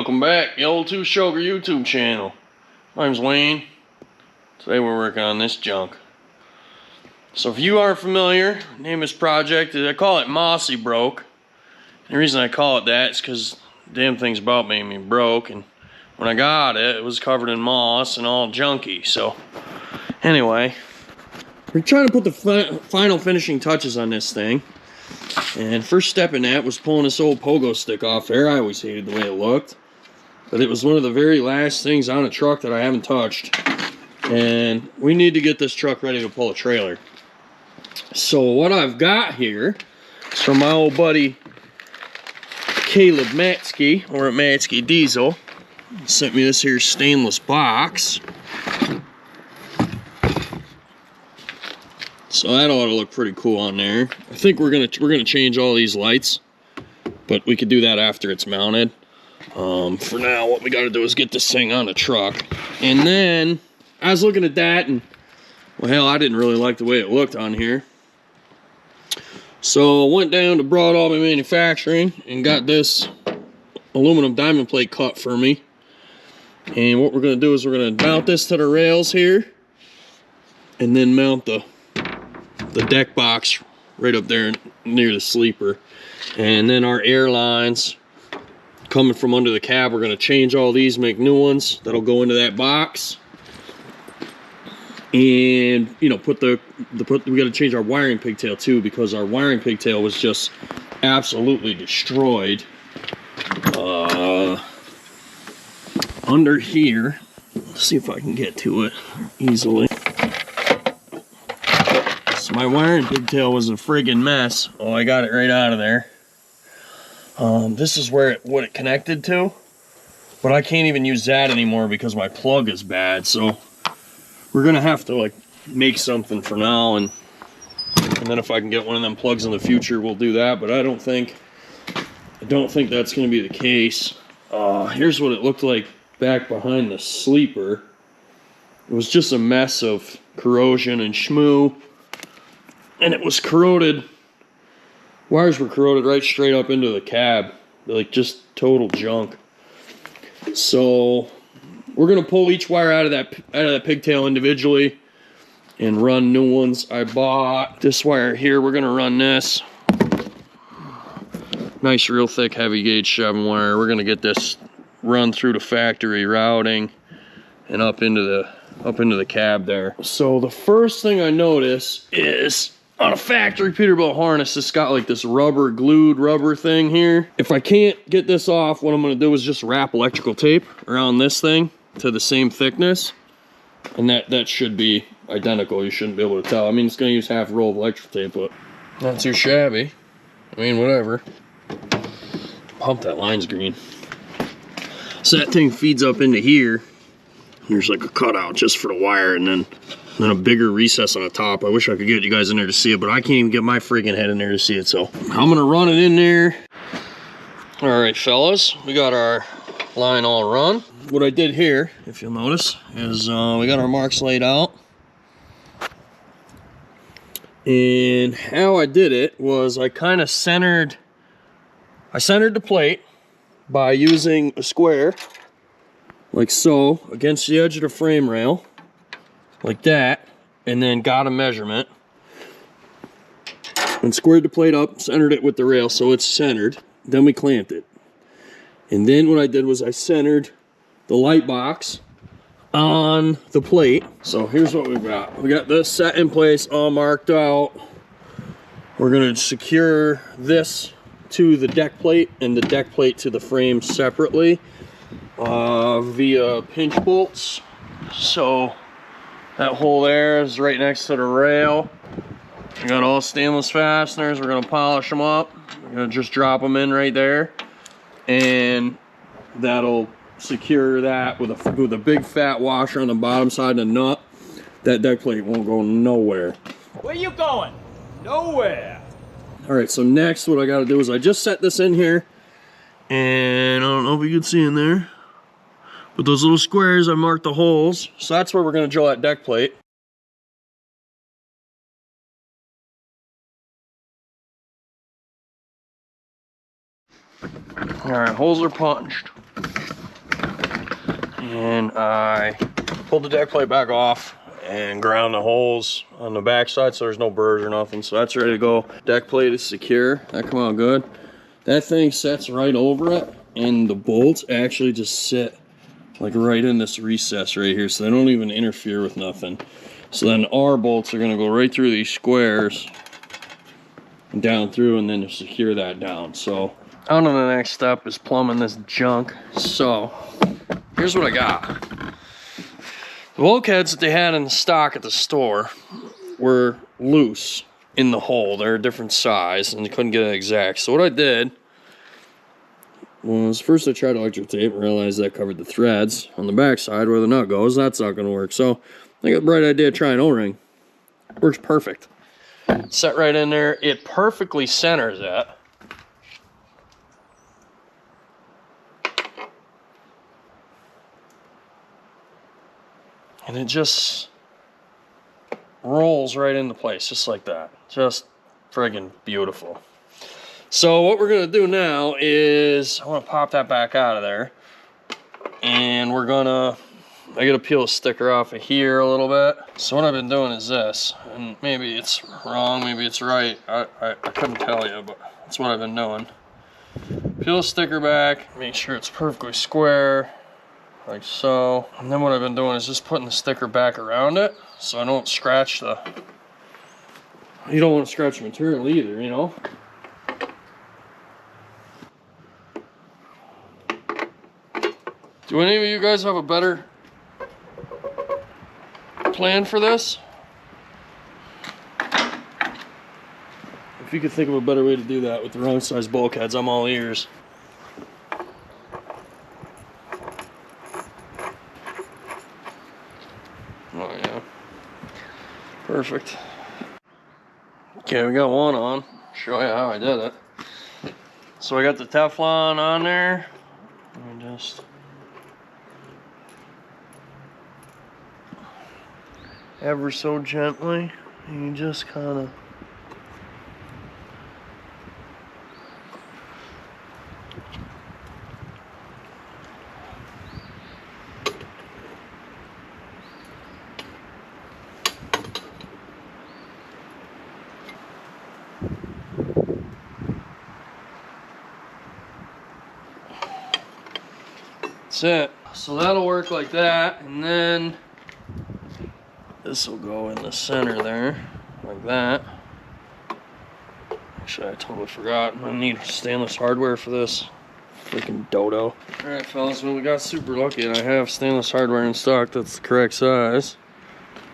Welcome back, the old Two Sugar YouTube channel. My name's Wayne. Today we're working on this junk. So if you aren't familiar, the name of this project is, I call it Mossybroke. The reason I call it that is because damn thing's about made me broke, and when I got it, it was covered in moss and all junky. So anyway, we're trying to put the final finishing touches on this thing. And first step in that was pulling this old pogo stick off there. I always hated the way it looked, but it was one of the very last things on a truck that I haven't touched. And we need to get this truck ready to pull a trailer. So what I've got here is from my old buddy Caleb Matsky, or at Matsky Diesel. He sent me this here stainless box. So that ought to look pretty cool on there. I think we're gonna change all these lights, but we could do that after it's mounted. For now, what we gotta do is get this thing on the truck. And then I was looking at that, and well, hell, I didn't really like the way it looked on here. So I went down to Broad Albany Manufacturing and got this aluminum diamond plate cut for me. And what we're gonna do is we're gonna mount this to the rails here, and then mount the deck box right up there near the sleeper. And then our air lines coming from under the cab, we're going to change all these, make new ones that'll go into that box. And you know, we got to change our wiring pigtail too, because our wiring pigtail was just absolutely destroyed under here. Let's see if I can get to it easily. So my wiring pigtail was a friggin' mess. Oh, I got it right out of there. This is where what it connected to, but I can't even use that anymore because my plug is bad. So we're gonna have to like make something for now, and then if I can get one of them plugs in the future, we'll do that. But I don't think that's gonna be the case. Here's what it looked like back behind the sleeper. It was just a mess of corrosion and schmoo. And it was corroded. Wires were corroded right straight up into the cab. Like just total junk. So we're gonna pull each wire out of that pigtail individually and run new ones. I bought this wire here. We're gonna run this. Nice real thick heavy gauge 7 wire. We're gonna get this run through the factory routing and up into the cab there. So the first thing I notice is on a factory Peterbilt harness, it's got like this glued rubber thing here. If I can't get this off, what I'm gonna do is just wrap electrical tape around this thing to the same thickness. And that should be identical. You shouldn't be able to tell. I mean, it's gonna use half a roll of electrical tape, but not too shabby. I mean, whatever. Pump that line's green. So that thing feeds up into here. There's like a cutout just for the wire, and then a bigger recess on the top. I wish I could get you guys in there to see it, but I can't even get my freaking head in there to see it. So I'm gonna run it in there. All right, fellas, we got our line all run. What I did here, if you'll notice, is we got our marks laid out. And how I did it was I kind of centered the plate by using a square like so against the edge of the frame rail, like that, and then got a measurement and squared the plate up, centered it with the rail so it's centered. Then we clamped it, and then what I did was I centered the light box on the plate. So here's what we've got. We got this set in place, all marked out. We're gonna secure this to the deck plate and the deck plate to the frame separately via pinch bolts. So that hole there is right next to the rail. We got all stainless fasteners. We're gonna polish them up. We're gonna just drop them in right there, and that'll secure that with a big fat washer on the bottom side and a nut. That deck plate won't go nowhere. Where you going? Nowhere. All right, so next what I gotta do is I just set this in here, and I don't know if you can see in there, but those little squares, I marked the holes. So that's where we're gonna drill that deck plate. All right, holes are punched. and I pulled the deck plate back off and ground the holes on the back side so there's no burrs or nothing. So that's ready to go. Deck plate is secure. That come out good. That thing sets right over it, and the bolts actually just sit like right in this recess right here, so they don't even interfere with nothing. So then our bolts are gonna go right through these squares and down through, and then to secure that down. So on to the next step is plumbing this junk. So here's what I got. The bulkheads that they had in stock at the store were loose in the hole. They're a different size and they couldn't get it exact. So what I did was first I tried electric tape and realized that covered the threads on the back side where the nut goes. That's not gonna work. So I got a bright idea, try an O-ring. Works perfect. Set right in there. It perfectly centers it. And it just rolls right into place, just like that. Just friggin' beautiful. So what we're gonna do now is, I wanna pop that back out of there. And I gotta peel a sticker off of here a little bit. So what I've been doing is this, and maybe it's wrong, maybe it's right. I couldn't tell you, but that's what I've been doing. Peel a sticker back, make sure it's perfectly square, like so. And then what I've been doing is just putting the sticker back around it so I don't scratch the, you don't want to scratch the material either, you know? Do any of you guys have a better plan for this? If you could think of a better way to do that with the wrong size bulkheads, I'm all ears. Oh yeah, perfect. Okay, we got one on. Show you how I did it. So I got the Teflon on there. Let me just ever so gently, and you just kind of that's it. So that'll work like that, and then this will go in the center there, like that. Actually, I totally forgot. I need stainless hardware for this. Freaking dodo. Alright, fellas, well, we got super lucky and I have stainless hardware in stock that's the correct size.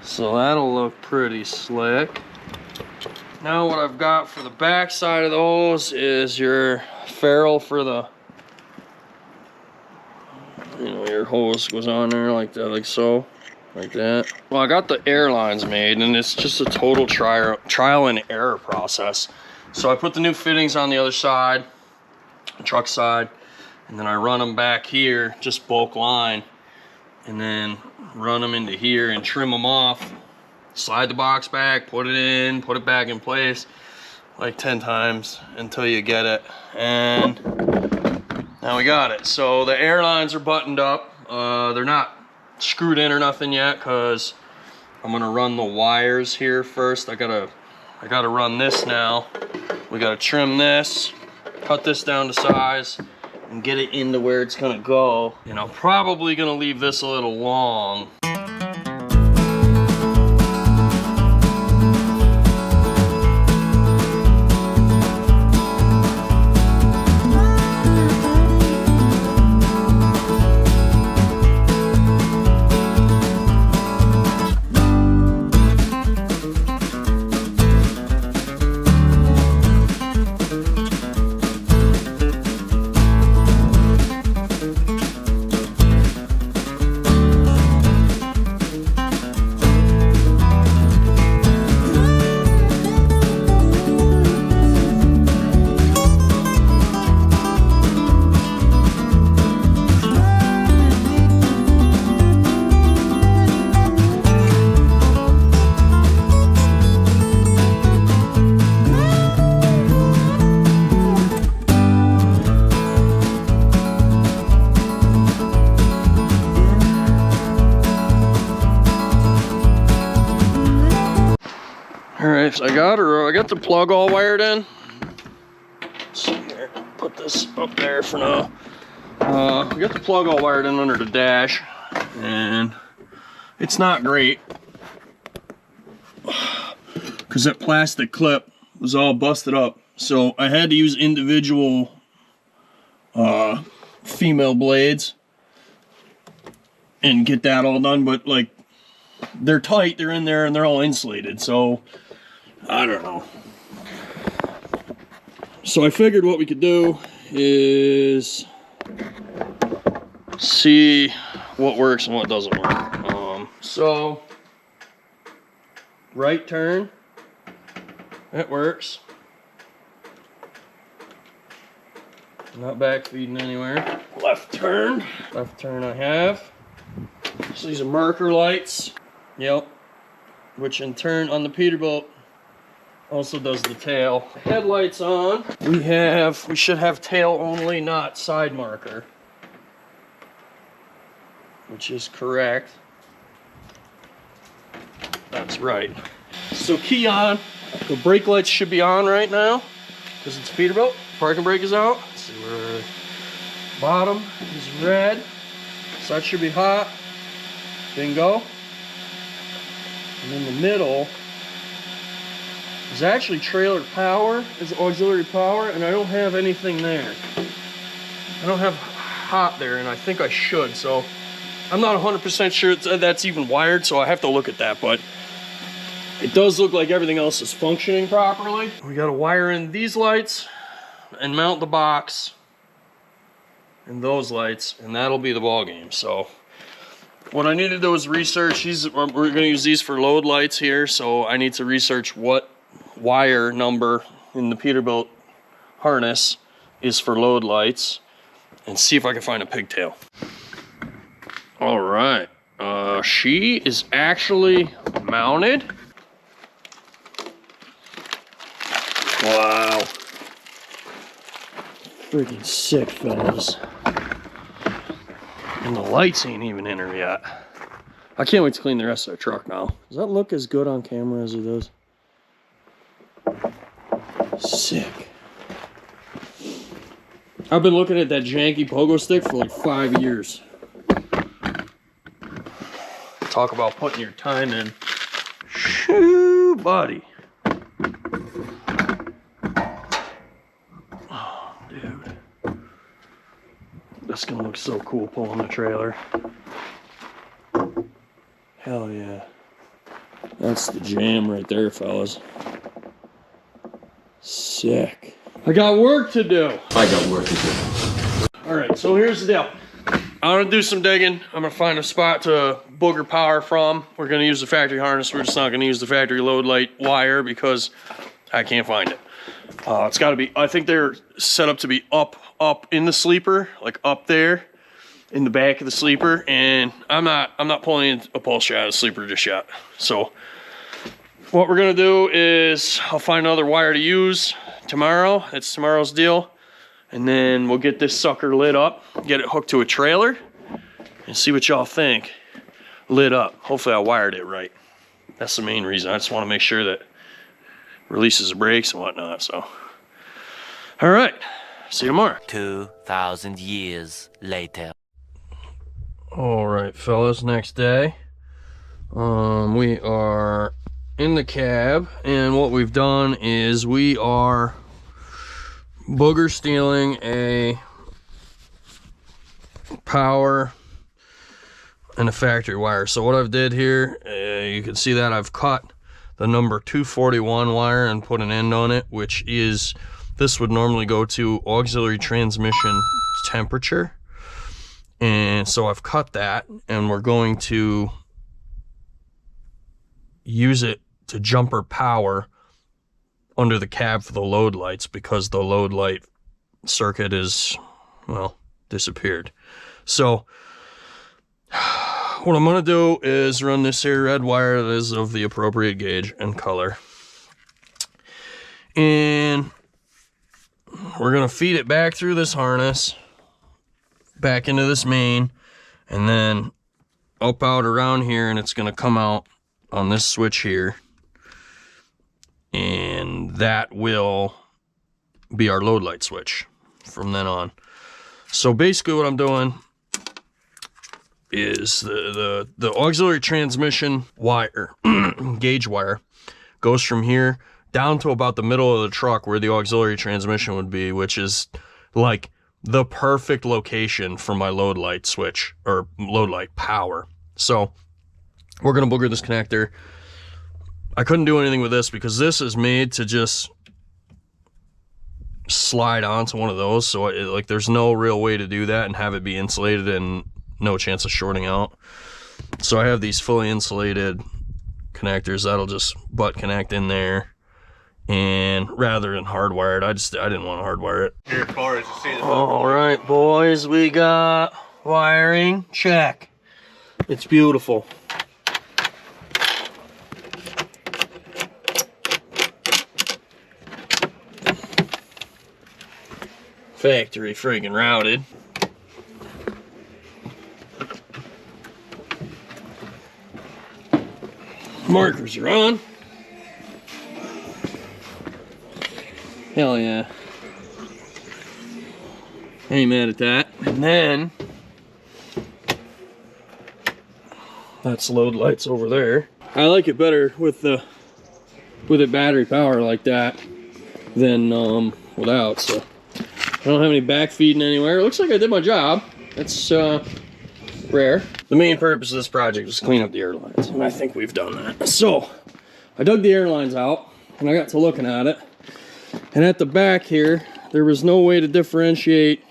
So that'll look pretty slick. Now what I've got for the back side of those is your ferrule for the, you know, your hose goes on there like that, like so. Like that. Well, I got the air lines made, and it's just a total trial and error process. So I put the new fittings on the other side, the truck side, and then I run them back here, just bulk line, and then run them into here and trim them off. Slide the box back, put it in, put it back in place, like 10 times until you get it. And now we got it. So the air lines are buttoned up. They're not screwed in or nothing yet because I'm gonna run the wires here first. I gotta run this now. We gotta trim this, cut this down to size, and get it into where it's gonna go. And I'm probably gonna leave this a little long. next. I got the plug all wired in. Let's see here. Put this up there for now. We got the plug all wired in under the dash, and it's not great because that plastic clip was all busted up. So I had to use individual female blades and get that all done, but like they're tight, they're in there, and they're all insulated, so I don't know. So I figured what we could do is see what works and what doesn't work. So right turn, that works. Not back feeding anywhere. Left turn I have. So these are marker lights. Yep. Which in turn on the Peterbilt also does the tail. Headlights on. We should have tail only, not side marker. Which is correct. That's right. So key on. The brake lights should be on right now because it's Peterbilt. Parking brake is out. Let's see where bottom is red. So that should be hot. Bingo. And in the middle is actually trailer power, is auxiliary power, and I don't have anything there. I don't have hot there, and I think I should, so I'm not 100% sure that's even wired, so I have to look at that, but it does look like everything else is functioning properly. We gotta wire in these lights and mount the box and those lights, and that'll be the ball game. So what I need to do is research these. We're gonna use these for load lights here, so I need to research what wire number in the Peterbilt harness is for load lights and see if I can find a pigtail. All right, she is actually mounted. Wow. Freaking sick, fellas. And the lights ain't even in her yet. I can't wait to clean the rest of the truck now. Does that look as good on camera as it does? Sick. I've been looking at that janky pogo stick for like 5 years. Talk about putting your time in. Shoo, buddy. Oh, dude. That's gonna look so cool pulling the trailer. Hell yeah. That's the jam right there, fellas. Sick. I got work to do. I got work to do. All right, so here's the deal. I'm gonna do some digging. I'm gonna find a spot to booger power from. We're gonna use the factory harness. We're just not gonna use the factory load light wire because I can't find it. It's gotta be, I think they're set up to be up in the sleeper, like up there in the back of the sleeper. And I'm not pulling a pulse out of the sleeper just yet. So what we're gonna do is I'll find another wire to use tomorrow. It's tomorrow's deal. And then we'll get this sucker lit up, get it hooked to a trailer, and see what y'all think. Lit up. Hopefully I wired it right. That's the main reason. I just want to make sure that it releases the brakes and whatnot. So, all right. See you tomorrow. 2,000 years later. All right, fellas. Next day, we are in the cab, and what we've done is we are booger stealing a power and a factory wire. So what I've did here, you can see that I've cut the number 241 wire and put an end on it, which is, this would normally go to auxiliary transmission temperature. And so I've cut that, and we're going to use it to jumper power under the cab for the load lights, because the load light circuit is, well, disappeared. So what I'm gonna do is run this here red wire that is of the appropriate gauge and color, and we're gonna feed it back through this harness back into this main, and then up out around here, and it's gonna come out on this switch here and that will be our load light switch from then on. So basically what I'm doing is the auxiliary transmission wire, gauge wire, goes from here down to about the middle of the truck where the auxiliary transmission would be, which is like the perfect location for my load light switch, or load light power. So we're gonna booger this connector. I couldn't do anything with this because this is made to just slide onto one of those, so like there's no real way to do that and have it be insulated and no chance of shorting out. So I have these fully insulated connectors that'll just butt connect in there, and rather than hardwired, I didn't want to hardwire it. All right, boys, we got wiring check. It's beautiful. Factory friggin' routed. Markers are on. Hell yeah. Ain't mad at that. And then that's load lights over there. I like it better with it battery power like that than without, so I don't have any back feeding anywhere. It looks like I did my job. That's rare. The main purpose of this project was to clean up the air lines, and I think we've done that. So I dug the air lines out, and I got to looking at it. And at the back here, there was no way to differentiate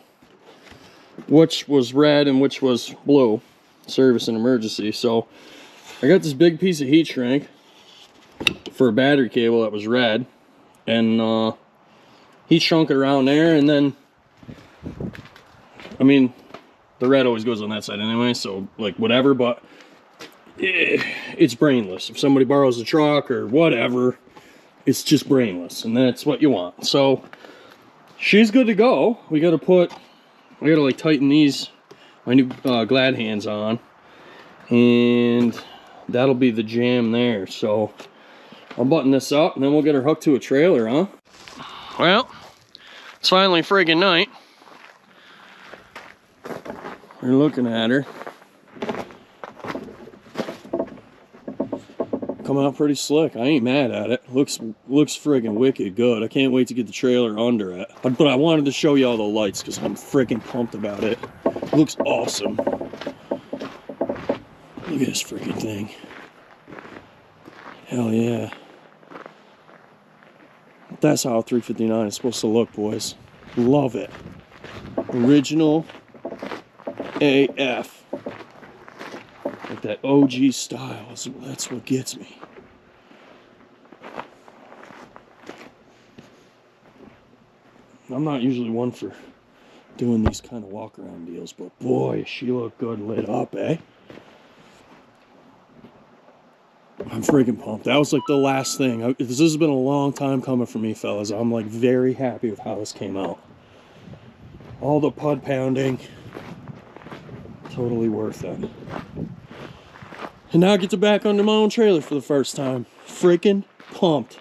which was red and which was blue, service and emergency. So I got this big piece of heat shrink for a battery cable that was red, and he shrunk it around there, and then, I mean, the red always goes on that side anyway, so like whatever, but it's brainless. If somebody borrows a truck or whatever, it's just brainless, and that's what you want. So she's good to go. We gotta like tighten these, my new Glad hands on, and that'll be the jam there. So I'll button this up, and then we'll get her hooked to a trailer, huh? Well, it's finally friggin' night. We're looking at her. Coming out pretty slick. I ain't mad at it. Looks friggin' wicked good. I can't wait to get the trailer under it. But I wanted to show you all the lights because I'm friggin' pumped about it. It looks awesome. Look at this friggin' thing. Hell yeah. That's how a 359 is supposed to look, boys. Love it. Original AF. Like that OG style. That's what gets me. I'm not usually one for doing these kind of walk around deals, but boy, she looked good lit up, eh? I'm freaking pumped. That was like the last thing. This has been a long time coming for me, fellas. I'm like very happy with how this came out. All the pud pounding, totally worth it. And now I get to back under my own trailer for the first time. Freaking pumped.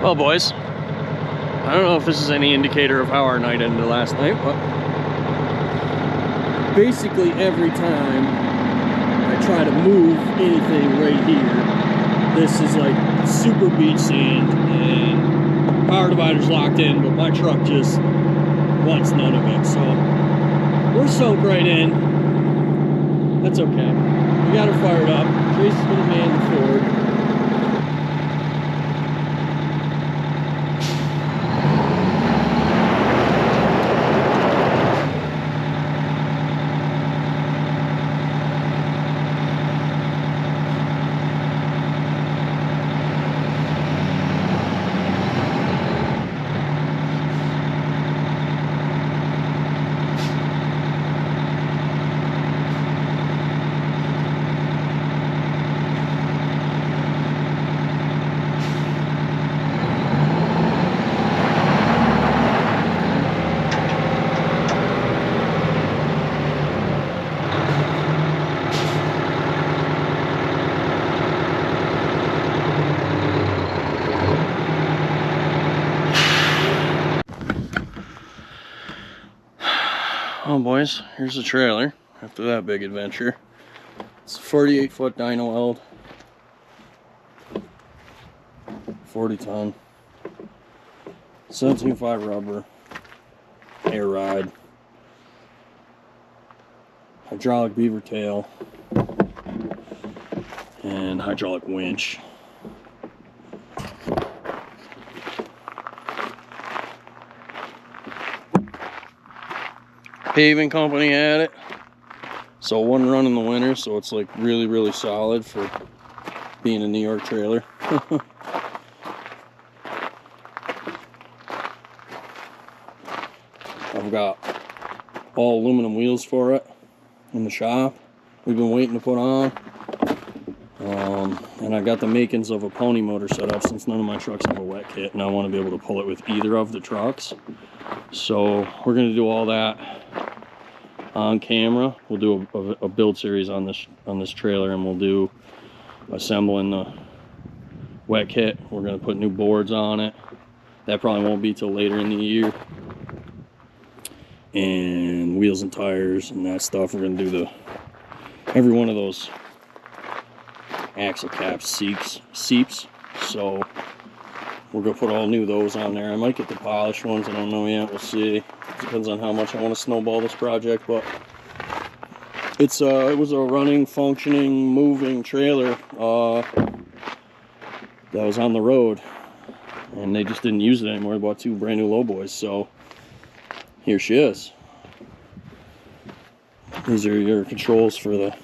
Well, boys, I don't know if this is any indicator of how our night ended last night, but basically every time I try to move anything right here, this is like super beach sand and power divider's locked in, but my truck just wants none of it. So we're soaked right in. That's okay. We got her fired up. Tracy's gonna man the Ford. Oh boys, here's the trailer after that big adventure. It's a 48-foot Dynaweld, 40 ton, 17.5 rubber, air ride, hydraulic beaver tail, and hydraulic winch. Paving company had it, so one run in the winter, so it's like really solid for being a New York trailer. I've got all aluminum wheels for it in the shop we've been waiting to put on, and I got the makings of a pony motor set up since none of my trucks have a wet kit, and I want to be able to pull it with either of the trucks. So we're going to do all that on camera. We'll do a build series on this trailer, and we'll do assembling the wet kit. We're going to put new boards on it. That probably won't be till later in the year. And wheels and tires and that stuff. We're going to do every one of those axle caps seeps. So we're going to put all new those on there. I might get the polished ones. I don't know yet. We'll see. Depends on how much I want to snowball this project. But it was a running, functioning, moving trailer that was on the road. And they just didn't use it anymore. They bought two brand new lowboys. So here she is. These are your controls for the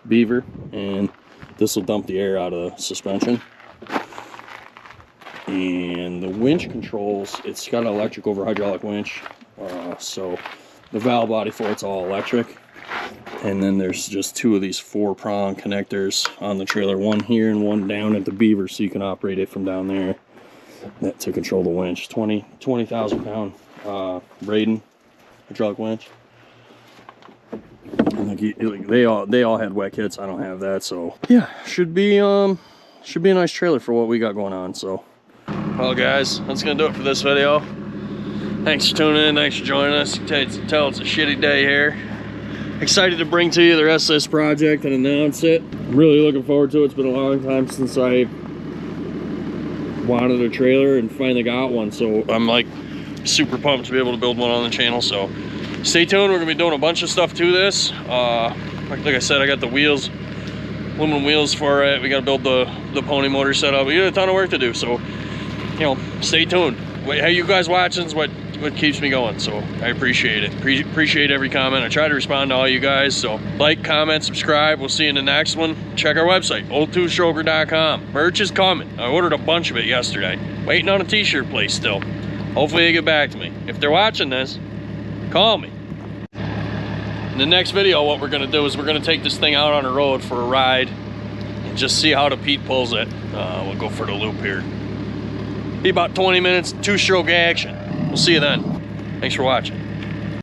Beaver. And this will dump the air out of the suspension. And the winch controls, it's got an electric over hydraulic winch, so the valve body for it's all electric. And then there's just two of these 4-prong connectors on the trailer, one here and one down at the Beaver, so you can operate it from down there to control the winch. 20,000 pound Braden hydraulic winch. And they all had wet kits. I don't have that, so yeah, should be a nice trailer for what we got going on. So well guys, that's gonna do it for this video. Thanks for tuning in, thanks for joining us. You can tell it's a shitty day here. Excited to bring to you the rest of this project and announce it. Really looking forward to it. It's been a long time since I wanted a trailer and finally got one, so I'm like super pumped to be able to build one on the channel. So stay tuned, we're gonna be doing a bunch of stuff to this. Like I said, I got the wheels, aluminum wheels for it. We gotta build the pony motor setup. We got a ton of work to do, so you know, stay tuned. How you guys watching is what keeps me going, so I appreciate it. Appreciate every comment. I try to respond to all you guys, so like, comment, subscribe. We'll see you in the next one. Check our website, old2stroker.com. Merch is coming. I ordered a bunch of it yesterday. Waiting on a t-shirt place still. Hopefully they get back to me. If they're watching this, call me. In the next video, what we're gonna do is we're gonna take this thing out on the road for a ride and just see how the Pete pulls it. We'll go for the loop here. Be about 20 minutes, 2-stroke action. We'll see you then. Thanks for watching.